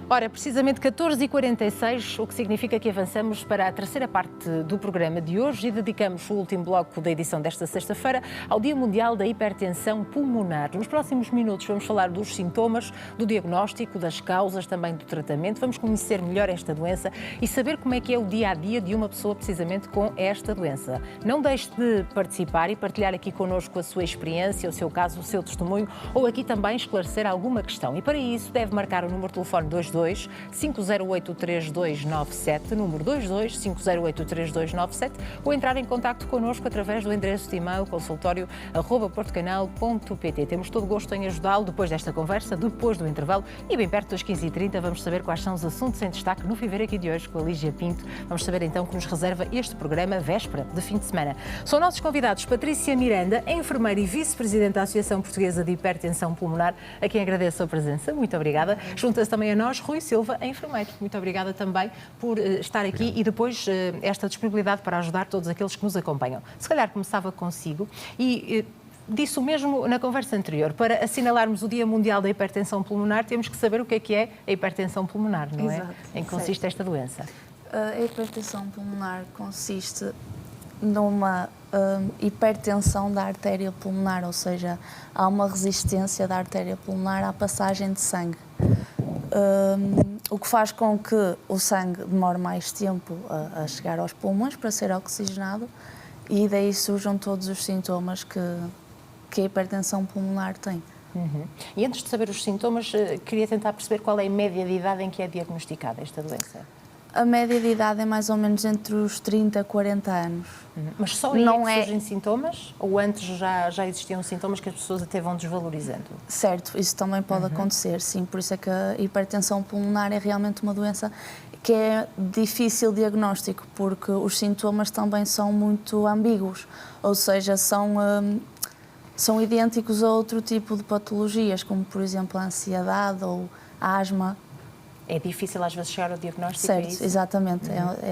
Ora, precisamente 14h46, o que significa que avançamos para a terceira parte do programa de hoje e dedicamos o último bloco da edição desta sexta-feira ao Dia Mundial da Hipertensão Pulmonar. Nos próximos minutos vamos falar dos sintomas, do diagnóstico, das causas, também do tratamento. Vamos conhecer melhor esta doença e saber como é que é o dia-a-dia de uma pessoa precisamente com esta doença. Não deixe de participar e partilhar aqui connosco a sua experiência, o seu caso, o seu testemunho ou aqui também esclarecer alguma questão. E para isso deve marcar o número de telefone 22-508-3297, número 22-508-3297, ou entrar em contacto connosco através do endereço de e-mail consultório@portocanal.pt. Temos todo o gosto em ajudá-lo depois desta conversa, depois do intervalo e bem perto das 15h30 vamos saber quais são os assuntos em destaque no Viver aqui de hoje com a Lígia Pinto. Vamos saber então o que nos reserva este programa véspera de fim de semana. São nossos convidados Patrícia Miranda, enfermeira e vice-presidente da Associação Portuguesa de Hipertensão Pulmonar, a quem agradeço a presença. Muito obrigada. Junta-se também a nós Rui Silva, enfermeiro. Muito obrigada também por estar aqui e depois esta disponibilidade para ajudar todos aqueles que nos acompanham. Se calhar começava consigo e disse o mesmo na conversa anterior. Para assinalarmos o Dia Mundial da Hipertensão Pulmonar, temos que saber o que é a hipertensão pulmonar, não é? Exato, Em que consiste esta doença? A hipertensão pulmonar consiste numa hipertensão da artéria pulmonar, ou seja, há uma resistência da artéria pulmonar à passagem de sangue. O que faz com que o sangue demore mais tempo a chegar aos pulmões para ser oxigenado e daí surjam todos os sintomas que a hipertensão pulmonar tem. E antes de saber os sintomas, queria tentar perceber qual é a média de idade em que é diagnosticada esta doença. A média de idade é mais ou menos entre os 30 e 40 anos. Mas só aí não é que surgem sintomas? Ou antes já existiam sintomas que as pessoas até vão desvalorizando? Certo, isso também pode acontecer, sim. Por isso é que a hipertensão pulmonar é realmente uma doença que é difícil diagnóstico, porque os sintomas também são muito ambíguos, ou seja, são idênticos a outro tipo de patologias, como por exemplo a ansiedade ou a asma. É difícil às vezes chegar ao diagnóstico? Certo, é isso? exatamente.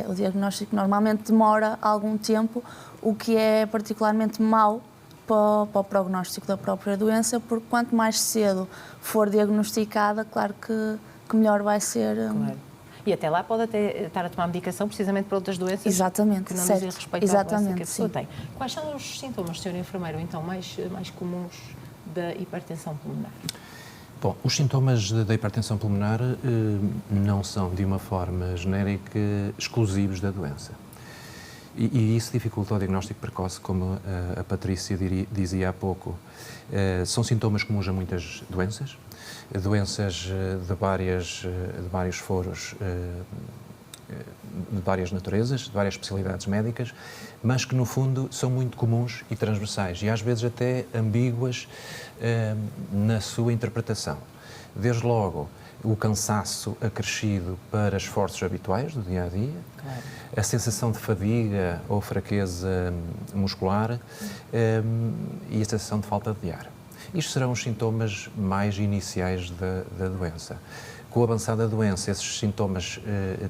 O diagnóstico normalmente demora algum tempo, o que é particularmente mau para o prognóstico da própria doença, porque quanto mais cedo for diagnosticada, claro que melhor vai ser. Claro. E até lá pode até estar a tomar medicação precisamente para outras doenças exatamente, que não certo, dizem respeito à doença que a pessoa tem. Quais são os sintomas, Sr. Enfermeiro, então, mais comuns da hipertensão pulmonar? Bom, os sintomas da hipertensão pulmonar não são, de uma forma genérica, exclusivos da doença. E isso dificulta o diagnóstico precoce, como a Patrícia dizia há pouco. São sintomas comuns a muitas doenças de vários foros, de várias naturezas, de várias especialidades médicas, mas que no fundo são muito comuns e transversais e às vezes até ambíguas na sua interpretação. Desde logo, o cansaço acrescido para esforços habituais do dia-a-dia, claro. A sensação de fadiga ou fraqueza muscular e a sensação de falta de ar. Isto serão os sintomas mais iniciais da doença. Com o avançar da doença, esses sintomas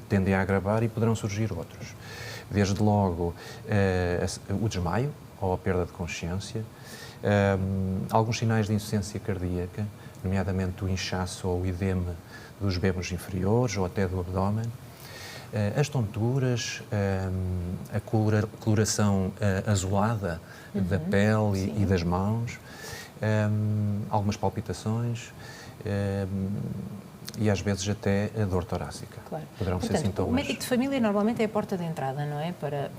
tendem a agravar e poderão surgir outros. Desde logo, o desmaio ou a perda de consciência, alguns sinais de insuficiência cardíaca, nomeadamente o inchaço ou o edema dos membros inferiores ou até do abdômen, as tonturas, a coloração azulada da pele e das mãos, algumas palpitações e às vezes até a dor torácica. Claro. Poderão ser sintomas. O médico de família normalmente é a porta de entrada, não é?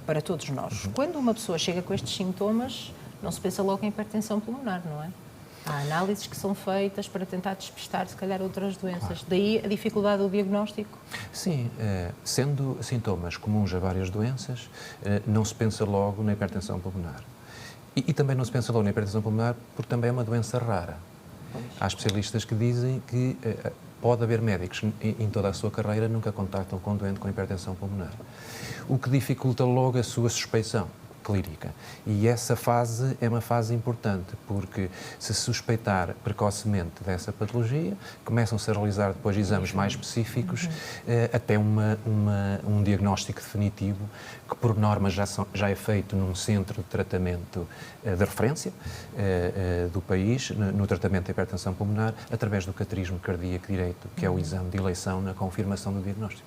Para todos nós. Quando uma pessoa chega com estes sintomas, não se pensa logo em hipertensão pulmonar, não é? Há análises que são feitas para tentar despistar, se calhar, outras doenças. Claro. Daí a dificuldade do diagnóstico? Sim, sendo sintomas comuns a várias doenças, não se pensa logo na hipertensão pulmonar. E também não se pensa logo na hipertensão pulmonar porque também é uma doença rara. Pois. Há especialistas que dizem que pode haver médicos que em toda a sua carreira nunca contactam com um doente com hipertensão pulmonar. O que dificulta logo a sua suspeição, clínica. E essa fase é uma fase importante, porque se suspeitar precocemente dessa patologia, começam-se a realizar depois exames mais específicos, até um diagnóstico definitivo, que por norma já é feito num centro de tratamento de referência do país, no tratamento da hipertensão pulmonar, através do cateterismo cardíaco direito, que é o exame de eleição na confirmação do diagnóstico.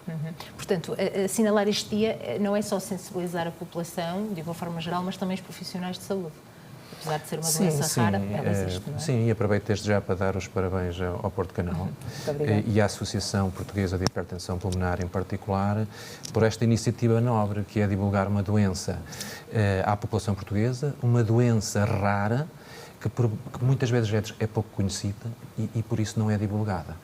Portanto, assinalar este dia não é só sensibilizar a população, de uma forma geral, mas também os profissionais de saúde. Apesar de ser uma doença rara, ela existe, não é? Sim, e aproveito desde já para dar os parabéns ao Porto Canal e à Associação Portuguesa de Hipertensão Pulmonar em particular, por esta iniciativa nobre, que é divulgar uma doença à população portuguesa, uma doença rara, que muitas vezes é pouco conhecida e por isso não é divulgada.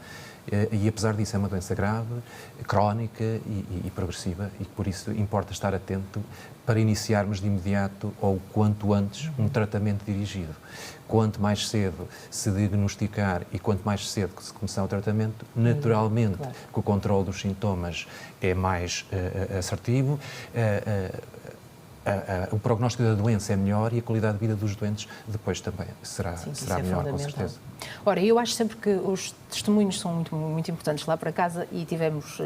E apesar disso é uma doença grave, crónica e progressiva, e por isso importa estar atento para iniciarmos de imediato ou quanto antes um tratamento dirigido. Quanto mais cedo se diagnosticar e quanto mais cedo se começar o tratamento, naturalmente que o controle dos sintomas é mais assertivo, o prognóstico da doença é melhor e a qualidade de vida dos doentes depois também será melhor, com certeza. Ora, eu acho sempre que os testemunhos são muito, muito importantes lá para casa e tivemos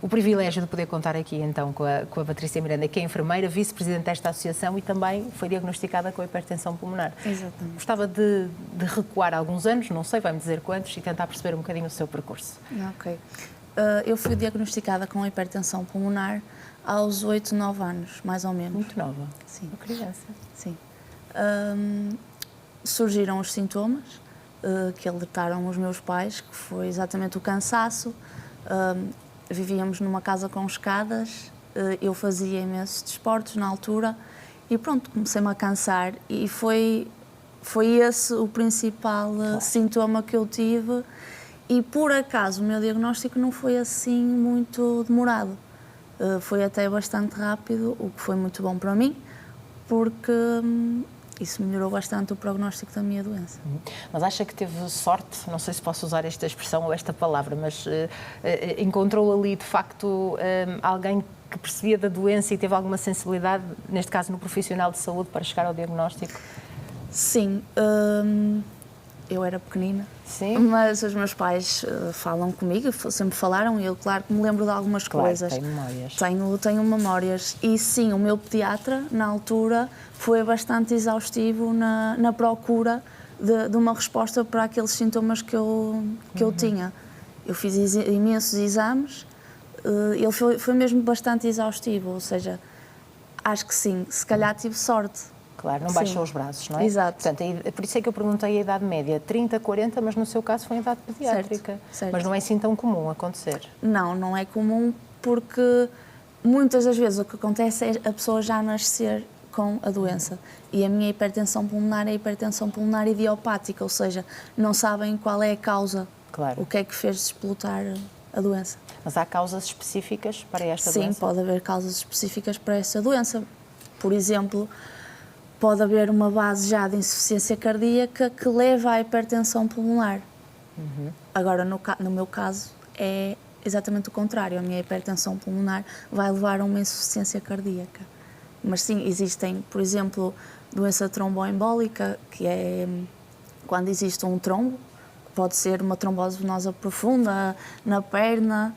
o privilégio de poder contar aqui então com a Patrícia Miranda, que é enfermeira, vice-presidente desta associação e também foi diagnosticada com hipertensão pulmonar. Exatamente. Gostava de recuar alguns anos, não sei, vai-me dizer quantos, e tentar perceber um bocadinho o seu percurso. Ok. Eu fui diagnosticada com hipertensão pulmonar aos 8, 9 anos, mais ou menos. Muito nova. Sim. Uma criança. Sim. Surgiram os sintomas que alertaram os meus pais, que foi exatamente o cansaço. Vivíamos numa casa com escadas, eu fazia imensos desportos na altura e pronto, comecei-me a cansar e foi esse o principal sintoma que eu tive e por acaso o meu diagnóstico não foi assim muito demorado. Foi até bastante rápido, o que foi muito bom para mim, porque isso melhorou bastante o prognóstico da minha doença. Mas acha que teve sorte, não sei se posso usar esta expressão ou esta palavra, mas encontrou ali de facto alguém que percebia da doença e teve alguma sensibilidade, neste caso no profissional de saúde, para chegar ao diagnóstico? Sim, eu era pequenina. Sim. Mas os meus pais falam comigo, sempre falaram, e eu, claro, que me lembro de algumas coisas. Tem memórias. Tenho memórias. E sim, o meu pediatra, na altura, foi bastante exaustivo na procura de uma resposta para aqueles sintomas que eu tinha. Eu fiz imensos exames, ele foi mesmo bastante exaustivo, ou seja, acho que sim, se calhar tive sorte. Claro, não baixou os braços, não é? Exato. Portanto, por isso é que eu perguntei a idade média, 30, 40, mas no seu caso foi a idade pediátrica. Certo. Mas não é assim tão comum acontecer. Não é comum porque muitas das vezes o que acontece é a pessoa já nascer com a doença. E a minha hipertensão pulmonar é hipertensão pulmonar idiopática, ou seja, não sabem qual é a causa, o que é que fez desplotar a doença. Mas há causas específicas para esta doença? Sim, pode haver causas específicas para esta doença. Por exemplo, pode haver uma base já de insuficiência cardíaca que leva à hipertensão pulmonar. Agora, no meu caso, é exatamente o contrário. A minha hipertensão pulmonar vai levar a uma insuficiência cardíaca. Mas sim, existem, por exemplo, doença tromboembólica, que é quando existe um trombo, pode ser uma trombose venosa profunda na perna,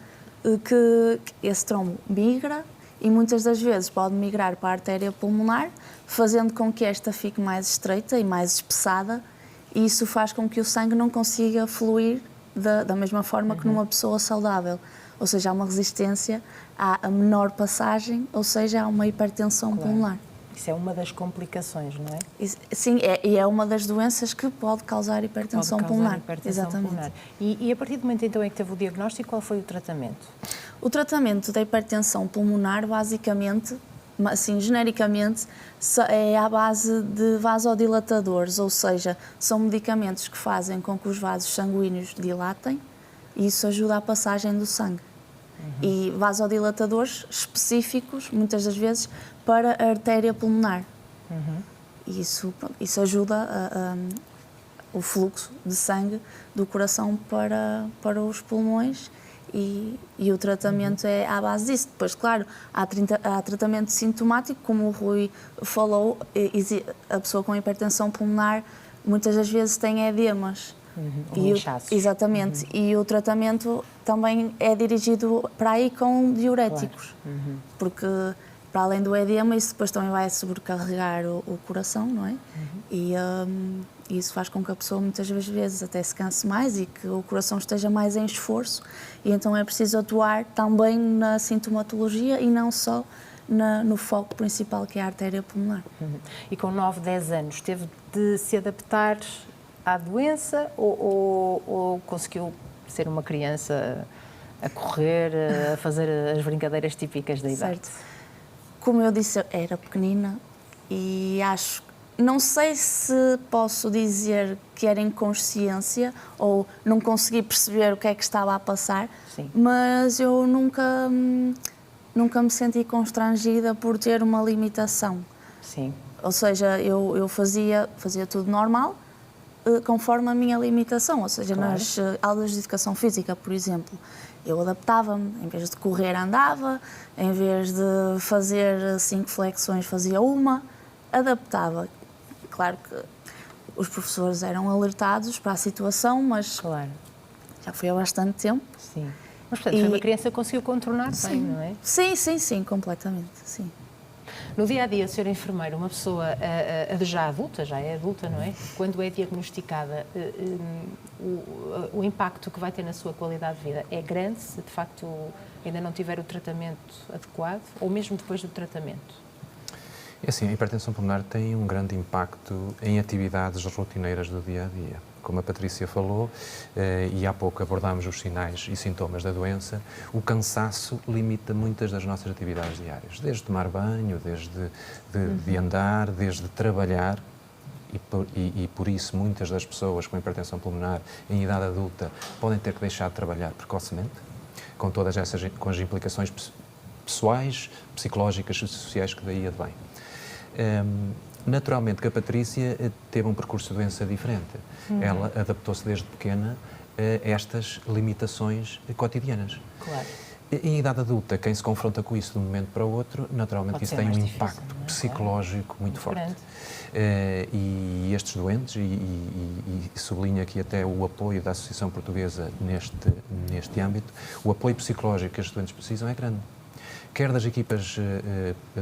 que esse trombo migra e muitas das vezes pode migrar para a artéria pulmonar, fazendo com que esta fique mais estreita e mais espessada, e isso faz com que o sangue não consiga fluir da mesma forma que numa pessoa saudável. Ou seja, há uma resistência à menor passagem, ou seja, há uma hipertensão pulmonar. Isso é uma das complicações, não é? Sim, e é uma das doenças que pode causar hipertensão pulmonar. Exatamente. Pulmonar. E a partir do momento então em que teve o diagnóstico, qual foi o tratamento? O tratamento da hipertensão pulmonar, basicamente, assim, genericamente, é à base de vasodilatadores, ou seja, são medicamentos que fazem com que os vasos sanguíneos dilatem e isso ajuda à passagem do sangue. E vasodilatadores específicos, muitas das vezes, para a artéria pulmonar. E isso ajuda o fluxo de sangue do coração para os pulmões e o tratamento é à base disso. Depois, claro, há tratamento sintomático, como o Rui falou, a pessoa com hipertensão pulmonar muitas das vezes tem edemas. Exatamente, e o tratamento também é dirigido para aí com diuréticos, porque para além do edema isso depois também vai sobrecarregar o coração, não é? E isso faz com que a pessoa muitas vezes até se canse mais e que o coração esteja mais em esforço, e então é preciso atuar também na sintomatologia e não só no foco principal, que é a artéria pulmonar. E com 9, 10 anos teve de se adaptar à doença ou conseguiu ser uma criança a correr, a fazer as brincadeiras típicas da idade? Certo. Como eu disse, era pequenina e não sei se posso dizer que era inconsciência ou não consegui perceber o que é que estava a passar, Sim. mas eu nunca me senti constrangida por ter uma limitação. Sim. Ou seja, eu fazia tudo normal, conforme a minha limitação, ou seja, Claro. nas aulas de educação física, por exemplo, eu adaptava-me, em vez de correr andava, em vez de fazer 5 flexões fazia uma, adaptava. Claro que os professores eram alertados para a situação, mas Claro. já foi há bastante tempo. Sim. Mas, portanto, foi uma criança que conseguiu contornar bem, não é? Sim, completamente, sim. No dia-a-dia, Sr. Enfermeiro, uma pessoa já é adulta, não é? Quando é diagnosticada, o impacto que vai ter na sua qualidade de vida é grande se, de facto, ainda não tiver o tratamento adequado, ou mesmo depois do tratamento? É assim, a hipertensão pulmonar tem um grande impacto em atividades rotineiras do dia-a-dia. Como a Patrícia falou, e há pouco abordámos os sinais e sintomas da doença, o cansaço limita muitas das nossas atividades diárias, desde tomar banho, desde de andar, desde trabalhar, e por isso muitas das pessoas com hipertensão pulmonar em idade adulta podem ter que deixar de trabalhar precocemente, com todas essas com as implicações pessoais, psicológicas e sociais que daí advêm. Naturalmente que a Patrícia teve um percurso de doença diferente. Ela adaptou-se desde pequena a estas limitações cotidianas. Claro. Em idade adulta, quem se confronta com isso de um momento para o outro, naturalmente Pode isso ser tem um mais impacto difícil, não é? psicológico muito forte. E estes doentes, e sublinho aqui até o apoio da Associação Portuguesa neste âmbito, o apoio psicológico que estes doentes precisam é grande. Quer das equipas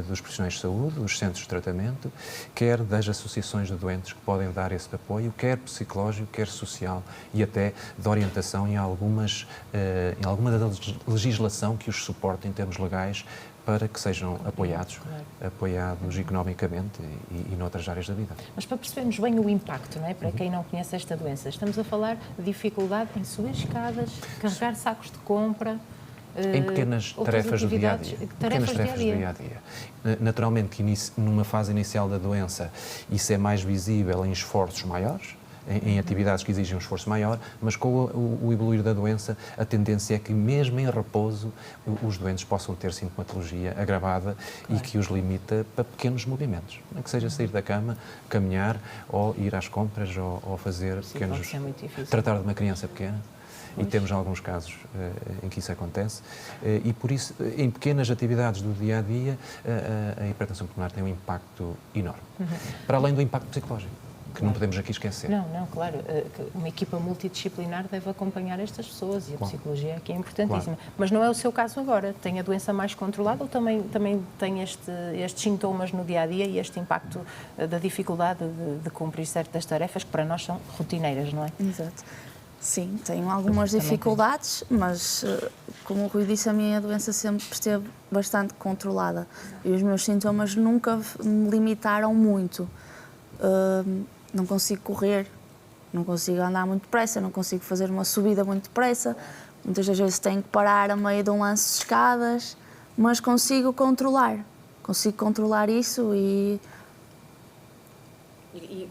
dos profissionais de saúde, dos centros de tratamento, quer das associações de doentes que podem dar esse apoio, quer psicológico, quer social e até de orientação em alguma da legislação que os suporte em termos legais para que sejam apoiados economicamente e noutras áreas da vida. Mas para percebermos bem o impacto, não é? Para quem não conhece esta doença, estamos a falar de dificuldade em subir escadas, carregar sacos de compra. Em pequenas tarefas do dia-a-dia. Pequenas tarefas do dia-a-dia. Naturalmente que numa fase inicial da doença isso é mais visível em esforços maiores, em atividades que exigem um esforço maior, mas com o evoluir da doença a tendência é que mesmo em repouso os doentes possam ter sintomatologia agravada e que os limita para pequenos movimentos. Não é que seja sair da cama, caminhar ou ir às compras ou fazer pequenos... Pode ser muito difícil. Tratar de uma criança pequena. E temos alguns casos em que isso acontece. E por isso, em pequenas atividades do dia-a-dia, a hipertensão pulmonar tem um impacto enorme. Para além do impacto psicológico, que não podemos aqui esquecer. Não, claro. Uma equipa multidisciplinar deve acompanhar estas pessoas e a psicologia aqui é importantíssima. Claro. Mas não é o seu caso agora? Tem a doença mais controlada ou também tem estes sintomas no dia-a-dia e este impacto da dificuldade de cumprir certas tarefas que para nós são rotineiras, não é? Exato. Sim, tenho algumas dificuldades, mas, como o Rui disse, a minha doença sempre esteve bastante controlada e os meus sintomas nunca me limitaram muito. Não consigo correr, não consigo andar muito depressa, não consigo fazer uma subida muito depressa, muitas das vezes tenho que parar a meio de um lance de escadas, mas consigo controlar isso e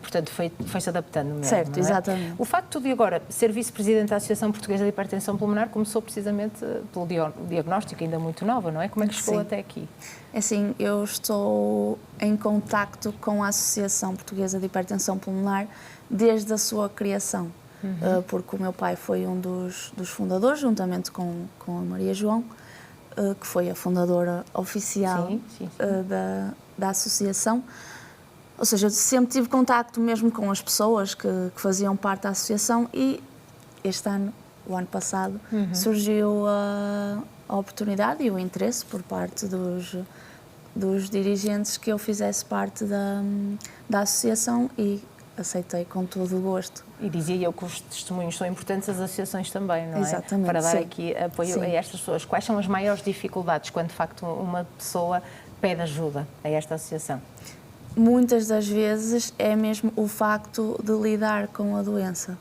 portanto, foi-se adaptando mesmo, certo, não é? exatamente. O facto de agora ser vice-presidente da Associação Portuguesa de Hipertensão Pulmonar começou precisamente pelo diagnóstico, ainda muito nova, não é? Como é que chegou até aqui? É assim, eu estou em contacto com a Associação Portuguesa de Hipertensão Pulmonar desde a sua criação. porque o meu pai foi um dos fundadores, juntamente com a Maria João, que foi a fundadora oficial da associação. Ou seja, eu sempre tive contacto mesmo com as pessoas que faziam parte da associação e este ano, o ano passado, surgiu a oportunidade e o interesse por parte dos dirigentes que eu fizesse parte da associação e aceitei com todo o gosto. E dizia eu que os testemunhos são importantes, as associações também, não é? Exatamente, para dar sim. aqui apoio Sim. a estas pessoas. Quais são as maiores dificuldades quando, de facto, uma pessoa pede ajuda a esta associação? Muitas das vezes é mesmo o facto de lidar com a doença.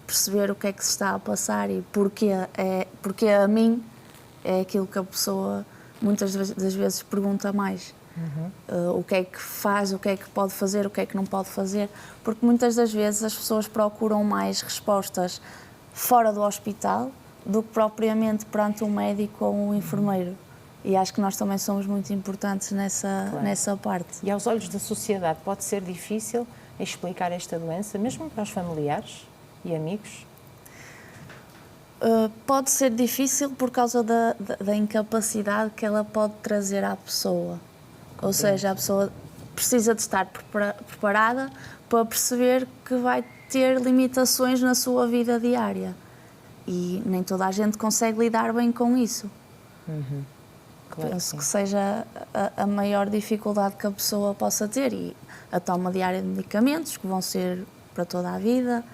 Perceber o que é que se está a passar e porque a mim é aquilo que a pessoa muitas das vezes pergunta mais. O que é que faz, o que é que pode fazer, o que é que não pode fazer, porque muitas das vezes as pessoas procuram mais respostas fora do hospital do que propriamente perante um médico ou um enfermeiro. E acho que nós também somos muito importantes nessa parte. E aos olhos da sociedade pode ser difícil explicar esta doença, mesmo para os familiares e amigos? Pode ser difícil por causa da incapacidade que ela pode trazer à pessoa. Ou seja, a pessoa precisa de estar preparada para perceber que vai ter limitações na sua vida diária. E nem toda a gente consegue lidar bem com isso. Claro Penso que que seja a maior dificuldade que a pessoa possa ter. E a toma diária de medicamentos, que vão ser para toda a vida.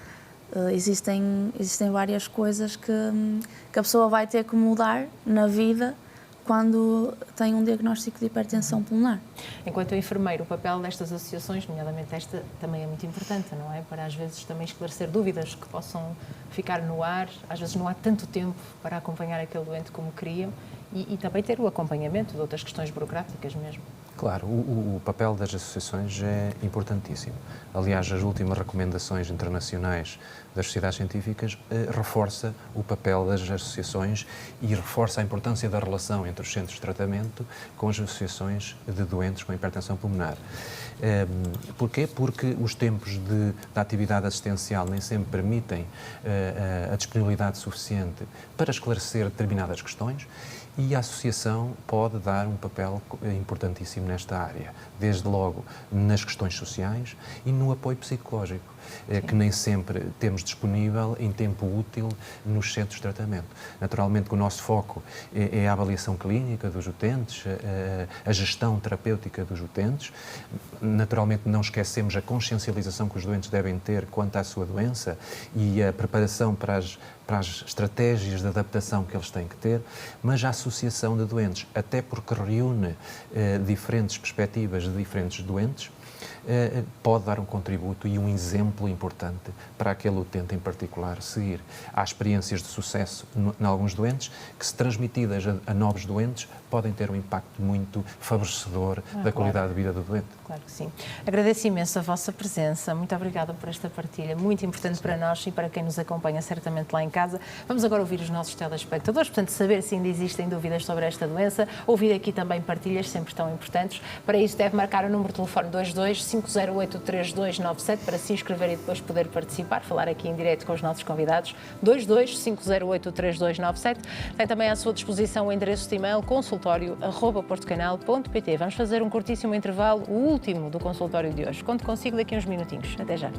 Existem várias coisas que a pessoa vai ter que mudar na vida quando tem um diagnóstico de hipertensão pulmonar. Enquanto enfermeiro, o papel destas associações, nomeadamente esta, também é muito importante, não é? Para às vezes também esclarecer dúvidas que possam ficar no ar. Às vezes não há tanto tempo para acompanhar aquele doente como queriam e também ter o acompanhamento de outras questões burocráticas mesmo. Claro, o papel das associações é importantíssimo. Aliás, as últimas recomendações internacionais das sociedades científicas reforça o papel das associações e reforça a importância da relação entre os centros de tratamento com as associações de doentes com hipertensão pulmonar. Porquê? Porque os tempos da atividade assistencial nem sempre permitem a disponibilidade suficiente para esclarecer determinadas questões e a associação pode dar um papel importantíssimo nesta área, desde logo nas questões sociais e no apoio psicológico, que nem sempre temos disponível em tempo útil nos centros de tratamento. Naturalmente que o nosso foco é a avaliação clínica dos utentes, a gestão terapêutica dos utentes. Naturalmente não esquecemos a consciencialização que os doentes devem ter quanto à sua doença e a preparação para as estratégias de adaptação que eles têm que ter, mas a associação de doentes, até porque reúne diferentes perspectivas de diferentes doentes, pode dar um contributo e um exemplo importante para aquele utente em particular seguir. Há experiências de sucesso em alguns doentes que, se transmitidas a novos doentes, podem ter um impacto muito favorecedor da qualidade de vida do doente. Claro que sim. Agradeço imenso a vossa presença. Muito obrigada por esta partilha, muito importante para nós e para quem nos acompanha certamente lá em casa. Vamos agora ouvir os nossos telespectadores, portanto, saber se ainda existem dúvidas sobre esta doença, ouvir aqui também partilhas, sempre tão importantes. Para isso deve marcar o número de telefone 22-508-3297 para se inscrever e depois poder participar, falar aqui em direto com os nossos convidados. 22-508-3297. Tem também à sua disposição o endereço de e-mail consultório@portocanal.pt. Vamos fazer um curtíssimo intervalo, o último do consultório de hoje. Conto consigo daqui a uns minutinhos. Até já.